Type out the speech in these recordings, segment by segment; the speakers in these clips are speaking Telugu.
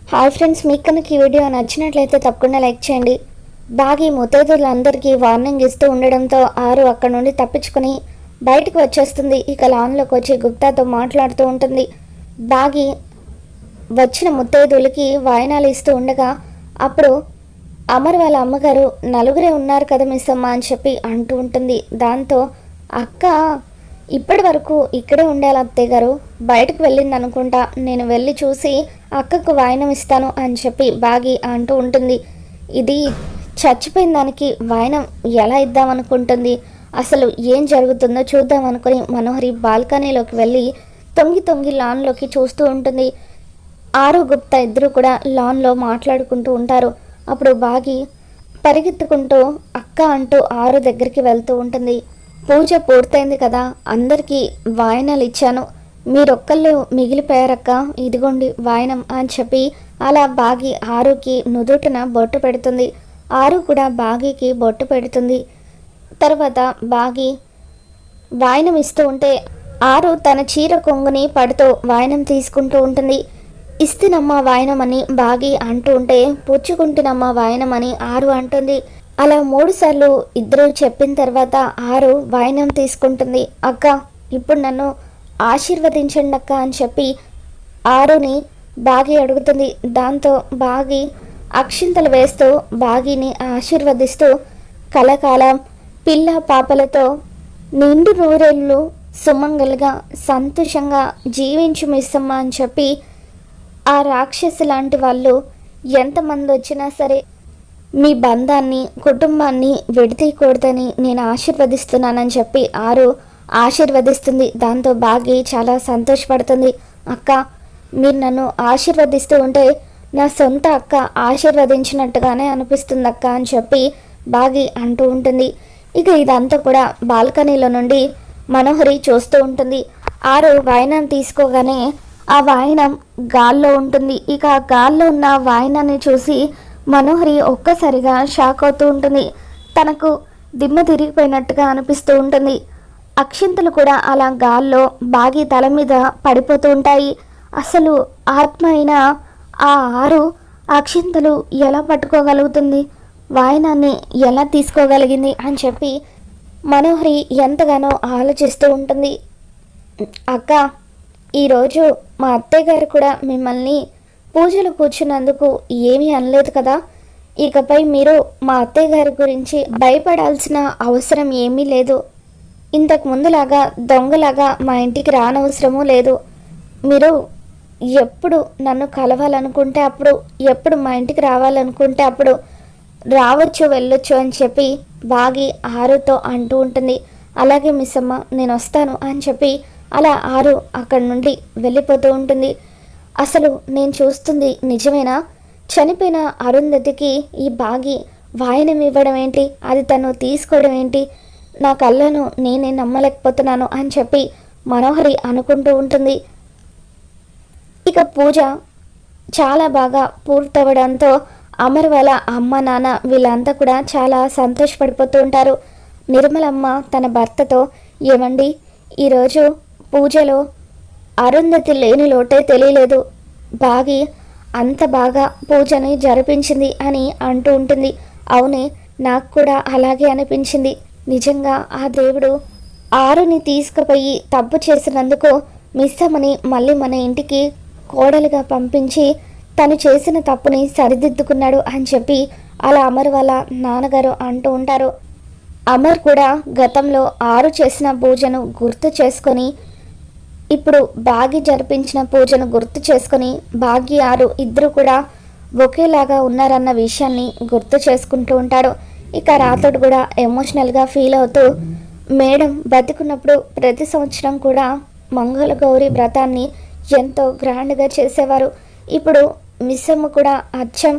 హాయ్ ఫ్రెండ్స్, మీకు కనుక ఈ వీడియో నచ్చినట్లయితే తప్పకుండా లైక్ చేయండి. బాగి ముత్తైదులందరికీ వార్నింగ్ ఇస్తూ ఉండడంతో ఆరు అక్కడ నుండి తప్పించుకొని బయటకు వచ్చేస్తుంది. ఇక లాన్లోకి వచ్చి గుప్తాతో మాట్లాడుతూ ఉంటుంది. బాగి వచ్చిన ముత్తైదులకి వాయినాలు ఇస్తూ ఉండగా అప్పుడు అమర్ వాళ్ళ అమ్మగారు నలుగురే ఉన్నారు కదా మిస్ అమ్మ అని చెప్పి అంటూ ఉంటుంది. దాంతో అక్క ఇప్పటి వరకు ఇక్కడే ఉండాలి అత్తయ్య గారు, బయటకు వెళ్ళింది అనుకుంటా, నేను వెళ్ళి చూసి అక్కకు వాయినం ఇస్తాను అని చెప్పి బాగి అంటూ ఉంటుంది. ఇది చచ్చిపోయిన దానికి వాయినం ఎలా ఇద్దామనుకుంటుంది, అసలు ఏం జరుగుతుందో చూద్దాం అనుకుని మనోహరి బాల్కనీలోకి వెళ్ళి తొంగి తొంగి లాన్లోకి చూస్తూ ఉంటుంది. ఆరు గుప్తా ఇద్దరు కూడా లాన్లో మాట్లాడుకుంటూ ఉంటారు. అప్పుడు బాగి పరిగెత్తుకుంటూ అక్క అంటూ ఆరు దగ్గరికి వెళ్తూ ఉంటుంది. పూజ పూర్తయింది కదా, అందరికీ వాయనాలు ఇచ్చాను, మీరొక్కళ్ళు మిగిలిపోయారక్క, ఇదిగోండి వాయనం అని చెప్పి అలా బాగి ఆరుకి నుదుటిన బొట్టు పెడుతుంది. ఆరు కూడా బాగికి బొట్టు పెడుతుంది. తర్వాత బాగి వాయనం ఇస్తూ ఉంటే ఆరు తన చీర కొంగుని పడుతూ వాయనం తీసుకుంటూ ఉంటుంది. ఇస్తేనమ్మ వాయనం అని బాగి అంటూ ఉంటే పుచ్చుకుంటున్నమ్మ వాయనం అని ఆరు అంటుంది. అలా 3 సార్లు ఇద్దరు చెప్పిన తర్వాత ఆరు వాయినం తీసుకుంటుంది. అక్క ఇప్పుడు నన్ను ఆశీర్వదించండి అక్క అని చెప్పి ఆరుని బాగి అడుగుతుంది. దాంతో బాగి అక్షింతలు వేస్తూ బాగిని ఆశీర్వదిస్తూ కలకాలం పిల్ల పాపలతో నిండు నూరేళ్ళు సుమంగలుగా సంతోషంగా జీవించు మిస్సమ్మ అని చెప్పి ఆ రాక్షసు లాంటి వాళ్ళు ఎంతమంది వచ్చినా సరే మీ బంధాన్ని కుటుంబాన్ని విడతీయకూడదని నేను ఆశీర్వదిస్తున్నానని చెప్పి ఆరు ఆశీర్వదిస్తుంది. దాంతో బాగి చాలా సంతోషపడుతుంది. అక్క మీరు నన్ను ఆశీర్వదిస్తూ ఉంటే నా సొంత అక్క ఆశీర్వదించినట్టుగానే అనిపిస్తుంది అక్క అని చెప్పి బాగి అంటూ ఉంటుంది. ఇక ఇదంతా కూడా బాల్కనీలో నుండి మనోహరి చూస్తూ ఉంటుంది. ఆరు వాయినాన్ని తీసుకోగానే ఆ వాయినం గాల్లో ఉంటుంది. ఇక ఆ గాల్లో ఉన్న వాయినాన్ని చూసి మనోహరి ఒక్కసారిగా షాక్ అవుతూ ఉంటుంది. తనకు దిమ్మ తిరిగిపోయినట్టుగా అనిపిస్తూ ఉంటుంది. అక్షింతలు కూడా అలా గాల్లో బాగి తల మీద పడిపోతూ ఉంటాయి. అసలు ఆత్మ అయిన ఆ ఆరు అక్షింతలు ఎలా పట్టుకోగలుగుతుంది, వాయనాన్ని ఎలా తీసుకోగలిగింది అని చెప్పి మనోహరి ఎంతగానో ఆలోచిస్తూ ఉంటుంది. అక్క ఈరోజు మా అత్తయ్య గారు కూడా మిమ్మల్ని పూజలు కూర్చున్నందుకు ఏమీ అనలేదు కదా, ఇకపై మీరు మా అత్తయ్య గారి గురించి భయపడాల్సిన అవసరం ఏమీ లేదు. ఇంతకు ముందులాగా దొంగలాగా మా ఇంటికి రానవసరమూ లేదు. మీరు ఎప్పుడు నన్ను కలవాలనుకుంటే అప్పుడు, ఎప్పుడు మా ఇంటికి రావాలనుకుంటే అప్పుడు రావచ్చు వెళ్ళొచ్చు అని చెప్పి బాగి ఆరుతో అంటూ ఉంటుంది. అలాగే మిస్ అమ్మ నేను వస్తాను అని చెప్పి అలా ఆరు అక్కడి నుండి వెళ్ళిపోతూ ఉంటుంది. అసలు నేను చూస్తుంది నిజమేనా? చనిపోయిన అరుంధతికి ఈ బాగి వాయనం ఇవ్వడం ఏంటి, అది తను తీసుకోవడం ఏంటి, నా కళ్ళను నేనే నమ్మలేకపోతున్నాను అని చెప్పి మనోహరి అనుకుంటూ ఉంటుంది. ఇక పూజ చాలా బాగా పూర్తవడంతో అమర్ వాళ్ళ అమ్మ నాన్న వీళ్ళంతా కూడా చాలా సంతోషపడిపోతూ ఉంటారు. నిర్మలమ్మ తన భర్తతో, ఏమండి ఈరోజు పూజలో అరుంధతి లేని లోటే తెలియలేదు, బాగి అంత బాగా పూజని జరిపించింది అని అంటూ ఉంటుంది. అవునే, నాకు కూడా అలాగే అనిపించింది. నిజంగా ఆ దేవుడు ఆరుని తీసుకుపోయి తప్పు చేసినందుకు మిస్ అమ్మని మళ్ళీ మన ఇంటికి కోడలుగా పంపించి తను చేసిన తప్పుని సరిదిద్దుకున్నాడు అని చెప్పి అలా అమర్ వాళ్ళ నాన్నగారు అంటూ ఉంటారు. అమర్ కూడా గతంలో ఆరు చేసిన పూజను గుర్తు చేసుకొని ఇప్పుడు బాగి జరిపించిన పూజను గుర్తు చేసుకొని బాగి ఆరు ఇద్దరు కూడా ఒకేలాగా ఉన్నారన్న విషయాన్ని గుర్తు చేసుకుంటూ ఉంటాడు. ఇక రాతోడు కూడా ఎమోషనల్గా ఫీల్ అవుతూ, మేడం బతికున్నప్పుడు ప్రతి సంవత్సరం కూడా మంగళగౌరి వ్రతాన్ని ఎంతో గ్రాండ్గా చేసేవారు. ఇప్పుడు మిస్సమ్మ కూడా అచ్చం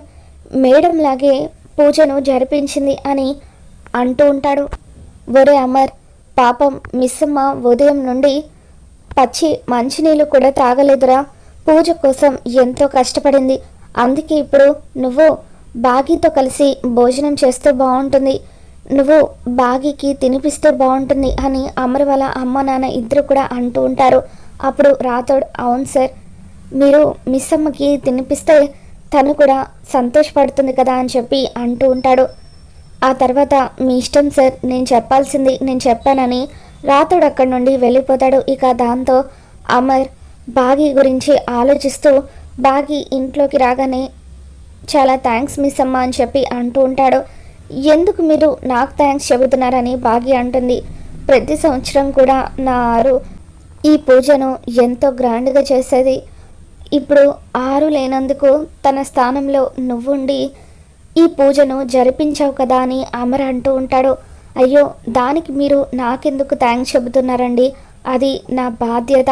మేడం లాగే పూజను జరిపించింది అని అంటూ ఉంటాడు. ఒరే అమర్, పాపం మిస్సమ్మ ఉదయం నుండి పచ్చి మంచినీళ్ళు కూడా తాగలేదురా, పూజ కోసం ఎంతో కష్టపడింది. అందుకే ఇప్పుడు నువ్వు బాగితో కలిసి భోజనం చేస్తే బాగుంటుంది, నువ్వు బాగికి తినిపిస్తే బాగుంటుంది అని అమర్ వాళ్ళ అమ్మ నాన్న ఇద్దరు కూడా అంటూ ఉంటారు. అప్పుడు రాథోడ్, అవును సార్, మీరు మిస్ అమ్మకి తినిపిస్తే తను కూడా సంతోషపడుతుంది కదా అని చెప్పి అంటూ ఉంటాడు. ఆ తర్వాత మీ ఇష్టం సార్, నేను చెప్పాల్సింది నేను చెప్పానని రాతుడు అక్కడి నుండి వెళ్ళిపోతాడు. ఇక దాంతో అమర్ బాగి గురించి ఆలోచిస్తూ బాగి ఇంట్లోకి రాగానే చాలా థ్యాంక్స్ మిస్ అమ్మ అని చెప్పి అంటూ ఉంటాడు. ఎందుకు మీరు నాకు థ్యాంక్స్ చెబుతున్నారని బాగి అంటుంది. ప్రతి సంవత్సరం కూడా నా ఆరు ఈ పూజను ఎంతో గ్రాండ్గా చేసేది. ఇప్పుడు ఆరు లేనందుకు తన స్థానంలో నువ్వుండి ఈ పూజను జరిపించావు కదా అని అమర్ అంటూ ఉంటాడు. అయ్యో, దానికి మీరు నాకెందుకు థ్యాంక్స్ చెబుతున్నారండి? అది నా బాధ్యత.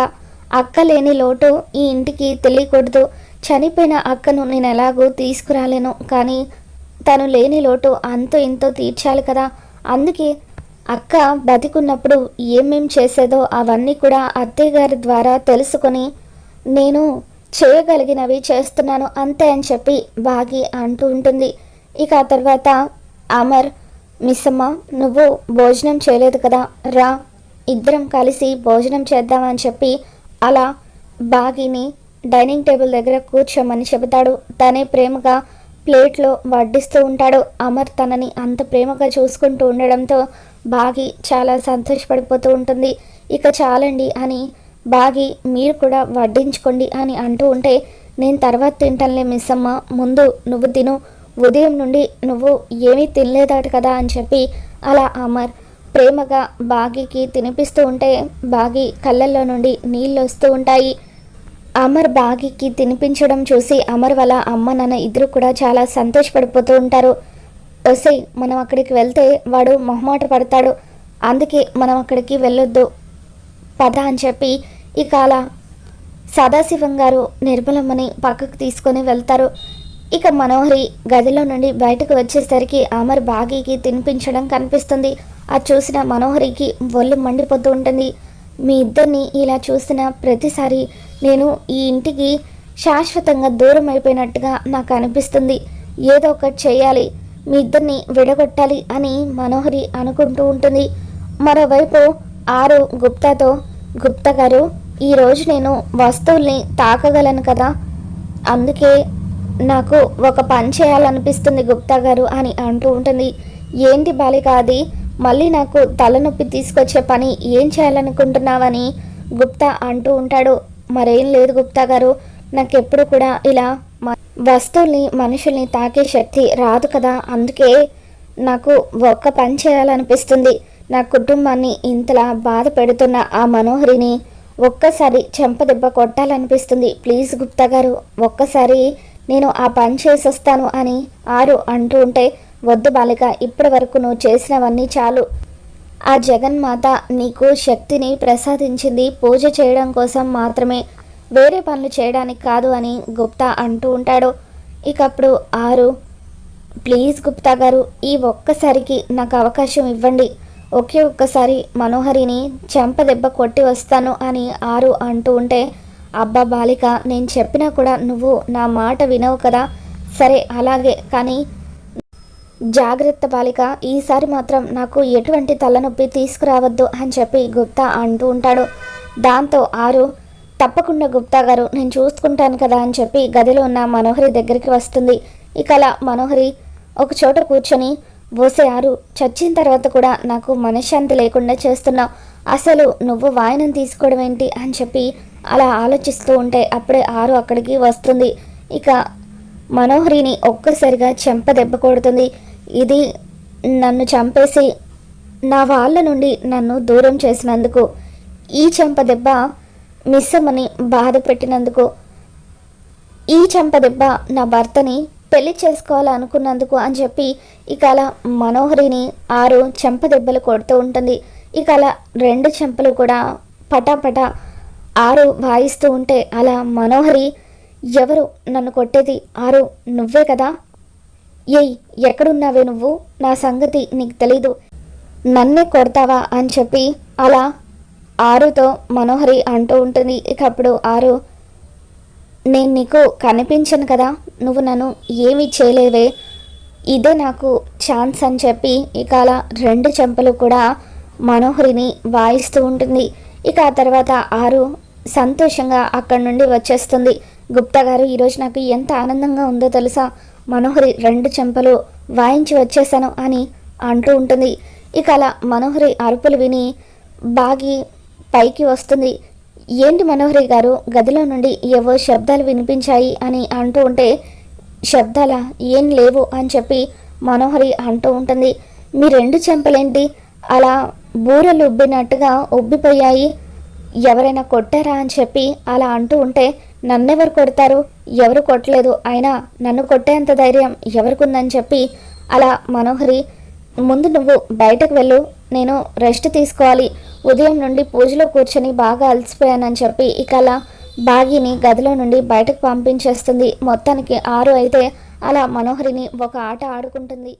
అక్క లేని లోటు ఈ ఇంటికి తెలియకూడదు. చనిపోయిన అక్కను నేను ఎలాగో తీసుకురాలేను, కానీ తను లేని లోటు అంతో ఇంతో తీర్చాలి కదా. అందుకే అక్క బతికున్నప్పుడు ఏమేం చేసేదో అవన్నీ కూడా అత్తయ్య గారి ద్వారా తెలుసుకొని నేను చేయగలిగినవి చేస్తున్నాను అంతే అని చెప్పి బాగి అంటూ ఉంటుంది. ఇక ఆ తర్వాత అమర్, మిస్ అమ్మ నువ్వు భోజనం చేయలేదు కదా, రా ఇద్దరం కలిసి భోజనం చేద్దామని చెప్పి అలా బాగిని డైనింగ్ టేబుల్ దగ్గర కూర్చోమని చెబుతాడు. తనే ప్రేమగా ప్లేట్లో వడ్డిస్తూ ఉంటాడు. అమర్ తనని అంత ప్రేమగా చూసుకుంటూ ఉండడంతో బాగి చాలా సంతోషపడిపోతూ ఉంటుంది. ఇక చాలండి అని బాగి మీరు కూడా వడ్డించుకోండి అని అంటూ ఉంటే, నేను తర్వాత తింటానులే మిస్ అమ్మ, ముందు నువ్వు తిను, ఉదయం నుండి నువ్వు ఏమీ తినలేదాట కదా అని చెప్పి అలా అమర్ ప్రేమగా బాగికి తినిపిస్తూ ఉంటే బాగి కళ్ళల్లో నుండి నీళ్ళు వస్తూ ఉంటాయి. అమర్ బాగికి తినిపించడం చూసి అమర్ వాళ్ళ అమ్మ నాన్న ఇద్దరు కూడా చాలా సంతోషపడిపోతూ ఉంటారు. వస్తే మనం అక్కడికి వెళ్తే వాడు మొహమాట పడతాడు, అందుకే మనం అక్కడికి వెళ్ళొద్దు పద అని చెప్పి ఇక అలా సదాశివం గారు నిర్మలమ్మని పక్కకు తీసుకొని వెళ్తారు. ఇక మనోహరి గదిలో నుండి బయటకు వచ్చేసరికి అమర్ బాగీకి తినిపించడం కనిపిస్తుంది. అది చూసిన మనోహరికి ఒళ్ళు మండిపోతూ ఉంటుంది. మీ ఇద్దరిని ఇలా చూసిన ప్రతిసారి నేను ఈ ఇంటికి శాశ్వతంగా దూరం అయిపోయినట్టుగా నాకు అనిపిస్తుంది. ఏదో ఒకటి చేయాలి, మీ ఇద్దరిని విడగొట్టాలి అని మనోహరి అనుకుంటూ ఉంటుంది. మరోవైపు ఆరు గుప్తాతో, గుప్తా గారు ఈరోజు నేను వస్తువుల్ని తాకగలను కదా, అందుకే నాకు ఒక పని చేయాలనిపిస్తుంది గుప్తా గారు అని అంటూ ఉంటుంది. ఏంటి బాలిక అది? మళ్ళీ నాకు తలనొప్పి తీసుకొచ్చే పని ఏం చేయాలనుకుంటున్నావని గుప్తా అంటూ ఉంటాడు. మరేం లేదు గుప్తా గారు, నాకెప్పుడు కూడా ఇలా వస్తువుల్ని మనుషుల్ని తాకే శక్తి రాదు కదా, అందుకే నాకు ఒక్క పని చేయాలనిపిస్తుంది. నా కుటుంబాన్ని ఇంతలా బాధ పెడుతున్న ఆ మనోహరిని ఒక్కసారి చెంపదెబ్బ కొట్టాలనిపిస్తుంది. ప్లీజ్ గుప్తా గారు, ఒక్కసారి నేను ఆ పని చేసొస్తాను అని ఆరు అంటూ ఉంటే, వద్దు బాలిక, ఇప్పటి వరకు నువ్వు చేసినవన్నీ చాలు. ఆ జగన్మాత నీకు శక్తిని ప్రసాదించింది పూజ చేయడం కోసం మాత్రమే, వేరే పనులు చేయడానికి కాదు అని గుప్తా అంటూ ఉంటాడు. ఇకప్పుడు ఆరు, ప్లీజ్ గుప్తా గారు, ఈ ఒక్కసారికి నాకు అవకాశం ఇవ్వండి, ఒకే ఒక్కసారి మనోహరిని చెంపదెబ్బ కొట్టి వస్తాను అని ఆరు అంటూ ఉంటే, అబ్బా బాలిక, నేను చెప్పినా కూడా నువ్వు నా మాట వినవు కదా, సరే అలాగే, కానీ జాగ్రత్త బాలిక, ఈసారి మాత్రం నాకు ఎటువంటి తలనొప్పి తీసుకురావద్దు అని చెప్పి గుప్తా అంటూ ఉంటాడు. దాంతో ఆరు, తప్పకుండా గుప్తా గారు, నేను చూసుకుంటాను కదా అని చెప్పి గదిలో ఉన్న మనోహరి దగ్గరికి వస్తుంది. ఇక అలా మనోహరి ఒక చోట కూర్చొని, ఓసే ఆరు, చచ్చిన తర్వాత కూడా నాకు మనశ్శాంతి లేకుండా చేస్తున్నావు, అసలు నువ్వు వాయనం తీసుకోవడం ఏంటి అని చెప్పి అలా ఆలోచిస్తూ ఉంటే అప్పుడే ఆరు అక్కడికి వస్తుంది. ఇక మనోహరిని ఒక్కసారిగా చెంప దెబ్బ కొడుతుంది. ఇది నన్ను చంపేసి నా వాళ్ళ నుండి నన్ను దూరం చేసినందుకు, ఈ చెంప దెబ్బ మిస్ అమ్మని బాధ పెట్టినందుకు, ఈ చెంప దెబ్బ నా భర్తని పెళ్లి చేసుకోవాలనుకున్నందుకు అని చెప్పి ఇక అలా మనోహరిని ఆరు చెంప దెబ్బలు కొడుతూ ఉంటుంది. ఇక అలా రెండు చెంపలు కూడా పటాపటా ఆరు వాయిస్తూ ఉంటే అలా మనోహరి, ఎవరు నన్ను కొట్టేది? ఆరు, నువ్వే కదా? ఏయ్, ఎక్కడున్నావే నువ్వు? నా సంగతి నీకు తెలీదు, నన్నే కొడతావా అని చెప్పి అలా ఆరుతో మనోహరి అంటూ ఉంటుంది. ఇక అప్పుడు ఆరు, నేను నీకు కనిపించను కదా, నువ్వు నన్ను ఏమీ చేయలేవే, ఇదే నాకు ఛాన్స్ అని చెప్పి ఇక అలా రెండు చెంపలు కూడా మనోహరిని వాయిస్తూ ఉంటుంది. ఇక ఆ తర్వాత ఆరు సంతోషంగా అక్కడి నుండి వచ్చేస్తుంది. గుప్తా గారు, ఈరోజు నాకు ఎంత ఆనందంగా ఉందో తెలుసా, మనోహరి 2 చెంపలు వాయించి వచ్చేసాను అని అంటూ ఉంటుంది. ఇక అలా మనోహరి అరుపులు విని బాగి పైకి వస్తుంది. ఏంటి మనోహరి గారు, గదిలో నుండి ఏవో శబ్దాలు వినిపించాయి అని అంటూ ఉంటే, శబ్దాలా, ఏం లేవు అని చెప్పి మనోహరి అంటూ ఉంటుంది. మీ 2 చెంపలేంటి అలా బూరెలు ఉబ్బినట్టుగా ఉబ్బిపోయాయి, ఎవరైనా కొట్టారా అని చెప్పి అలా అంటూ ఉంటే, నన్నెవరు కొడతారు, ఎవరు కొట్టలేదు, అయినా నన్ను కొట్టేంత ధైర్యం ఎవరికుందని చెప్పి అలా మనోహరి, ముందు నువ్వు బయటకు వెళ్ళు, నేను రెస్ట్ తీసుకోవాలి, ఉదయం నుండి పూజలో కూర్చొని బాగా అలసిపోయానని చెప్పి ఇక అలా బాగిని గదిలో నుండి బయటకు పంపించేస్తుంది. మొత్తానికి 6 అయితే అలా మనోహరిని ఒక ఆట ఆడుకుంటుంది.